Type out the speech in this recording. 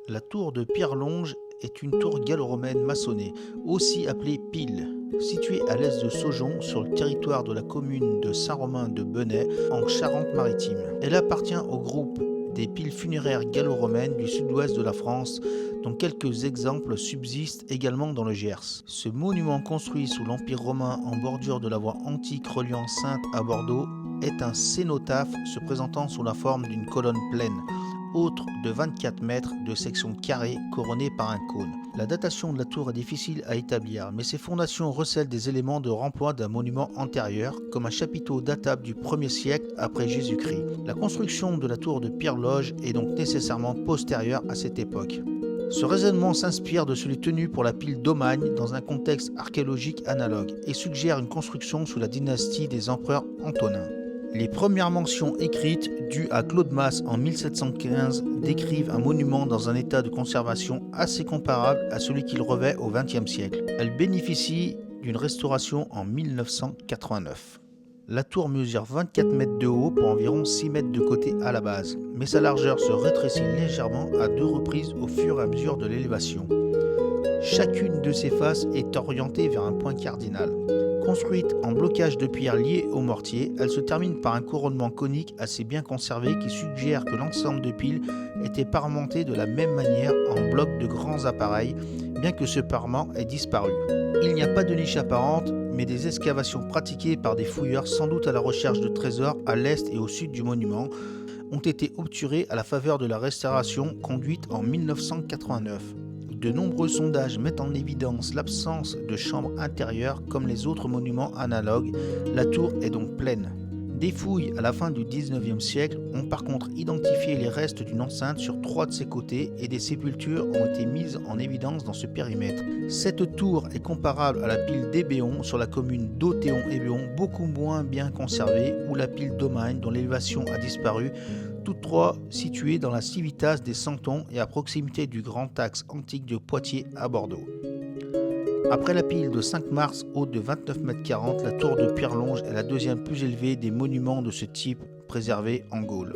La tour de Pierre-Longe est une tour gallo-romaine maçonnée, aussi appelée pile, située à l'est de Saujon sur le territoire de la commune de Saint-Romain-de-Benay en Charente-Maritime. Elle appartient au groupe des piles funéraires gallo-romaines du sud-ouest de la France, dont quelques exemples subsistent également dans le Gers. Ce monument construit sous l'Empire romain en bordure de la voie antique reliant Saintes à Bordeaux est un cénotaphe se présentant sous la forme d'une colonne pleine, haute de 24 mètres, de section carrée couronnée par un cône. La datation de la tour est difficile à établir, mais ses fondations recèlent des éléments de remploi d'un monument antérieur, comme un chapiteau datable du 1er siècle après Jésus-Christ. La construction de la tour de Pierre-Longe est donc nécessairement postérieure à cette époque. Ce raisonnement s'inspire de celui tenu pour la pile d'Aumagne dans un contexte archéologique analogue et suggère une construction sous la dynastie des empereurs antonins. Les premières mentions écrites, dues à Claude Masse en 1715, décrivent un monument dans un état de conservation assez comparable à celui qu'il revêt au XXe siècle. Elle bénéficie d'une restauration en 1989. La tour mesure 24 mètres de haut pour environ 6 mètres de côté à la base, mais sa largeur se rétrécit légèrement à 2 reprises au fur et à mesure de l'élévation. Chacune de ses faces est orientée vers un point cardinal. Construite en blocage de pierre lié au mortier, elle se termine par un couronnement conique assez bien conservé qui suggère que l'ensemble de piles était parementé de la même manière en blocs de grands appareils, bien que ce parement ait disparu. Il n'y a pas de niche apparente, mais des excavations pratiquées par des fouilleurs sans doute à la recherche de trésors à l'est et au sud du monument ont été obturées à la faveur de la restauration conduite en 1989. De nombreux sondages mettent en évidence l'absence de chambre intérieure comme les autres monuments analogues. La tour est donc pleine. Des fouilles à la fin du XIXe siècle ont par contre identifié les restes d'une enceinte sur 3 de ses côtés et des sépultures ont été mises en évidence dans ce périmètre. Cette tour est comparable à la pile d'Hébéon sur la commune d'Othéon-Hébéon, beaucoup moins bien conservée, ou la pile d'Aumagne dont l'élévation a disparu, toutes trois situées dans la civitas des Santons et à proximité du grand axe antique de Poitiers à Bordeaux. Après la pile de 5 mars, haute de 29,40 m, la tour de Pierre-Longe est la deuxième plus élevée des monuments de ce type préservés en Gaule.